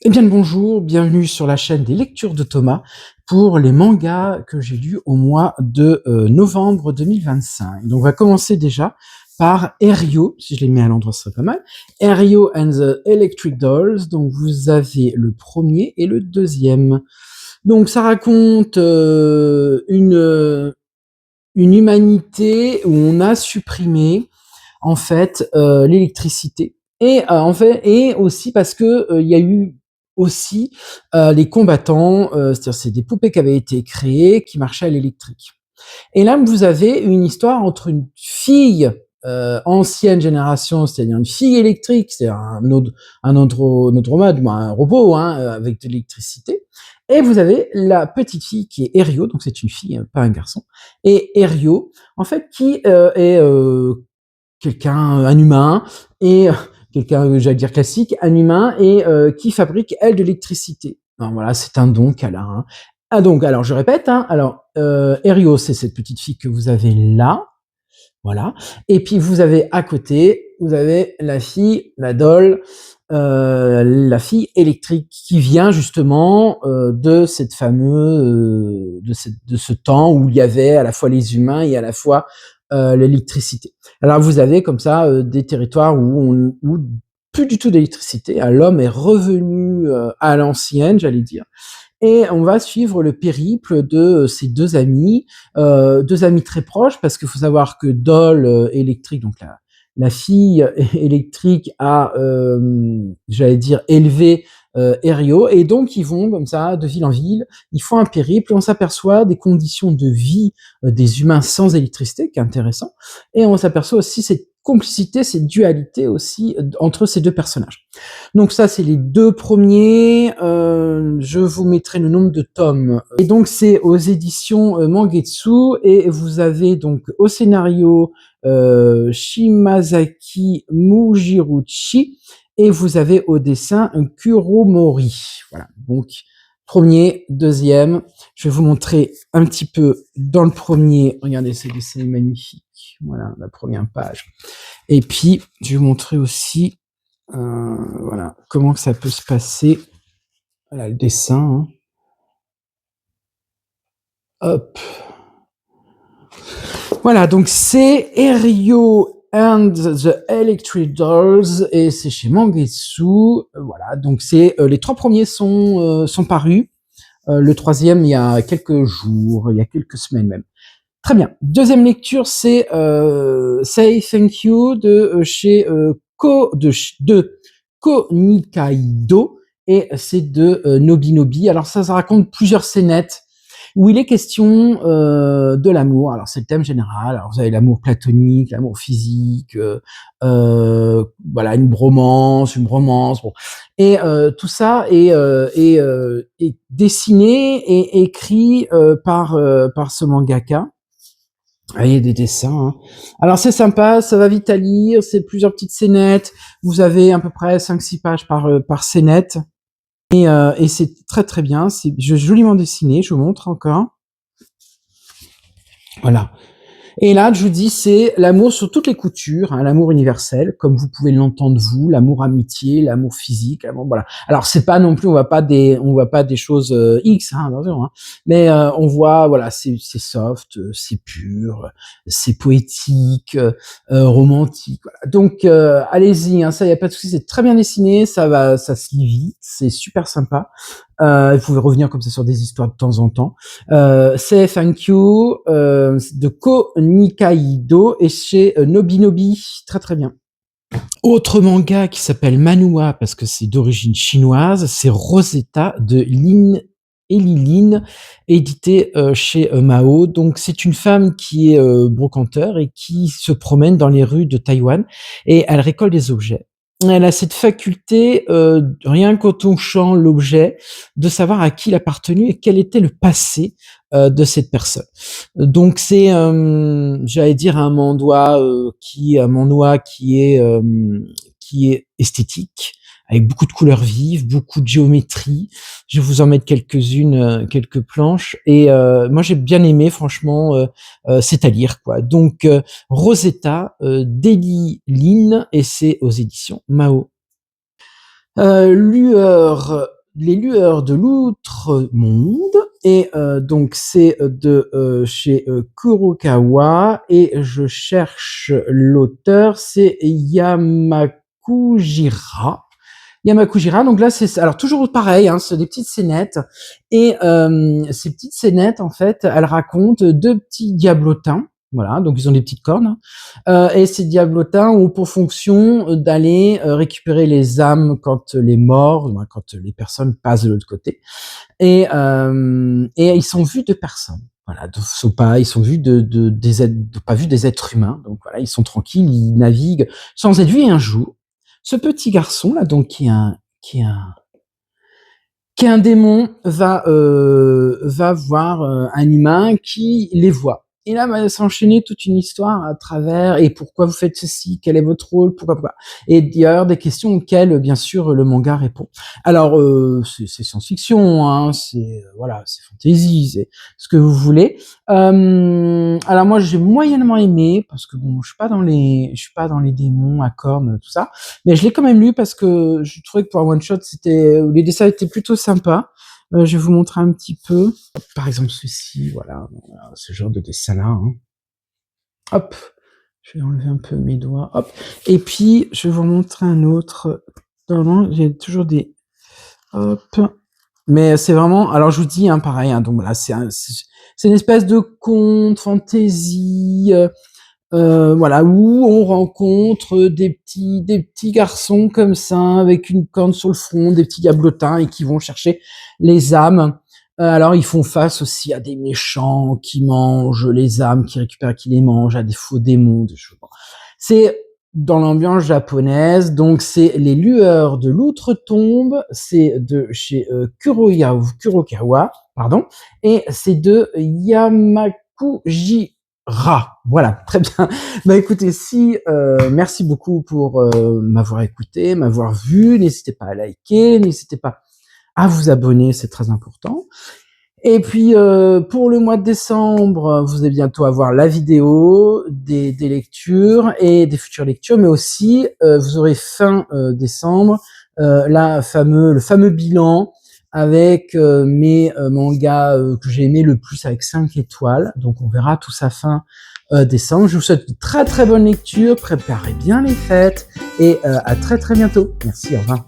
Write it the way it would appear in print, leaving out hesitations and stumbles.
Eh bien le bonjour, bienvenue sur la chaîne des lectures de Thomas pour les mangas que j'ai lus au mois de novembre 2025. Donc on va commencer déjà par Erio, si je les mets à l'endroit ce serait pas mal. Erio and the Electric Dolls, donc vous avez le premier et le deuxième. Donc ça raconte une humanité où on a supprimé en fait l'électricité et en fait et aussi parce que il y a eu aussi les combattants, c'est-à-dire c'est des poupées qui avaient été créées qui marchaient à l'électrique. Et là, vous avez une histoire entre une fille ancienne génération, c'est-à-dire une fille électrique, c'est-à-dire un andromède, un robot hein, avec de l'électricité. Et vous avez la petite fille qui est Erio, donc c'est une fille, pas un garçon. Et Erio, en fait, qui est quelqu'un, un humain, et quelqu'un, j'allais dire classique, un humain, et qui fabrique, elle, de l'électricité. Alors, voilà, c'est un don qu'elle a. Hein. Ah donc, alors je répète, hein, alors Erio, c'est cette petite fille que vous avez là, voilà. Et puis vous avez à côté, vous avez la fille, la doll, la fille électrique qui vient justement de cette fameuse, de ce temps où il y avait à la fois les humains et à la fois l'électricité. Alors vous avez comme ça des territoires où plus du tout d'électricité. L'homme est revenu à l'ancienne, j'allais dire. Et on va suivre le périple de ces deux amis très proches, parce qu'il faut savoir que Doll électrique, donc la fille électrique a, j'allais dire, élevé Erio, et donc ils vont comme ça de ville en ville, ils font un périple, et on s'aperçoit des conditions de vie des humains sans électricité, qui est intéressant, et on s'aperçoit aussi cette complicité, cette dualité aussi entre ces deux personnages. Donc ça, c'est les deux premiers. Je vous mettrai le nombre de tomes. Et donc c'est aux éditions Mangetsu, et vous avez donc au scénario Shimazaki Mujiruchi, et vous avez au dessin un Kuromori. Voilà. Donc premier, deuxième. Je vais vous montrer un petit peu dans le premier. Regardez, ce dessin est magnifique. Voilà la première page. Et puis je vais vous montrer aussi voilà, comment que ça peut se passer. Voilà le dessin. Hein. Hop. Voilà, donc c'est Erio and the Electric Dolls, et c'est chez Mangetsu. Voilà, donc c'est les trois premiers sont parus. Le troisième, il y a quelques jours, il y a quelques semaines même. Très bien. Deuxième lecture, c'est Say Thank You de chez de Ko Nikaido, et c'est de Nobinobi. Alors ça raconte plusieurs scénettes où il est question de l'amour. Alors c'est le thème général. Alors vous avez l'amour platonique, l'amour physique, voilà, une bromance, une romance. Bon. Et tout ça est dessiné et écrit par ce mangaka. Ah, il y a des dessins. Hein. Alors c'est sympa, ça va vite à lire, c'est plusieurs petites scénettes. Vous avez à peu près 5-6 pages par scénette. Et c'est très très bien, c'est joliment dessiné, je vous montre encore. Voilà. Et là, je vous dis, c'est l'amour sur toutes les coutures, hein, l'amour universel, comme vous pouvez l'entendre vous, l'amour amitié, l'amour physique, l'amour, voilà. Alors c'est pas non plus, on voit pas des choses X, hein, attention, hein, mais on voit, voilà, c'est soft, c'est pur, c'est poétique, romantique. Voilà. Donc allez-y, hein, ça y a pas de souci, c'est très bien dessiné, ça se lit vite, c'est super sympa. Vous pouvez revenir comme ça sur des histoires de temps en temps. C'est Thank You de Ko Nikaido, et chez Nobinobi, très très bien. Autre manga qui s'appelle Manhwa, parce que c'est d'origine chinoise, c'est Rosetta de Lin Lin, édité chez Mao. Donc c'est une femme qui est brocanteur et qui se promène dans les rues de Taïwan, et elle récolte des objets. Elle a cette faculté, rien qu'en touchant l'objet, de savoir à qui il appartenait et quel était le passé de cette personne. Donc c'est, j'allais dire, un manhwa qui est esthétique, avec beaucoup de couleurs vives, beaucoup de géométrie. Je vais vous en mettre quelques-unes, quelques planches. Et moi j'ai bien aimé, franchement, c'est à lire quoi. Donc Rosetta, Daily Lin, et c'est aux éditions Mao. Lueur, les lueurs de l'outre-monde et donc c'est de chez Kurokawa et je cherche l'auteur, c'est Yamakujira. Yamakujira, donc là c'est alors toujours pareil, hein, c'est des petites scénettes et ces petites scénettes en fait, elles racontent deux petits diablotins, voilà, donc ils ont des petites cornes et ces diablotins ont pour fonction d'aller récupérer les âmes quand les morts, quand les personnes passent de l'autre côté et ils sont vus de personne. Voilà, ils sont vus pas vus des êtres humains. Donc voilà, ils sont tranquilles, ils naviguent sans être vus. Et un jour, ce petit garçon là, donc qui est un démon, va voir un humain qui les voit. Et là, va s'enchaîner toute une histoire à travers, et pourquoi vous faites ceci, quel est votre rôle, pourquoi. Et il y a des questions auxquelles, bien sûr, le manga répond. Alors, c'est science-fiction, hein, voilà, c'est fantasy, c'est ce que vous voulez. Alors moi, j'ai moyennement aimé, parce que bon, je suis pas dans les démons à cornes, tout ça. Mais je l'ai quand même lu parce que je trouvais que pour un one shot, les dessins étaient plutôt sympas. Je vais vous montrer un petit peu. Par exemple, ceci, voilà, ce genre de dessin-là. Hein. Hop, je vais enlever un peu mes doigts. Hop, et puis je vais vous montrer un autre. Non, j'ai toujours des. Hop. Mais c'est vraiment. Alors je vous dis, hein, pareil. Hein, donc voilà, c'est une espèce de conte fantasy. Voilà, où on rencontre des petits garçons comme ça, avec une corne sur le front, des petits diablotins, et qui vont chercher les âmes. Alors, ils font face aussi à des méchants qui mangent les âmes, qui récupèrent, qui les mangent, à des faux démons, des choses. C'est dans l'ambiance japonaise, donc c'est Les Lueurs de l'Outre-Tombe, c'est de chez Kurokawa, pardon, et c'est de Yamakuji voilà, très bien. Bah écoutez, merci beaucoup pour m'avoir écouté, m'avoir vu. N'hésitez pas à liker, n'hésitez pas à vous abonner, c'est très important. Et puis pour le mois de décembre, vous allez bientôt avoir la vidéo des lectures et des futures lectures, mais aussi vous aurez fin décembre le fameux bilan avec mes mangas que j'ai aimé le plus avec 5 étoiles. Donc on verra tout ça fin décembre. Je vous souhaite une très très bonne lecture, préparez bien les fêtes et à très très bientôt. Merci, au revoir.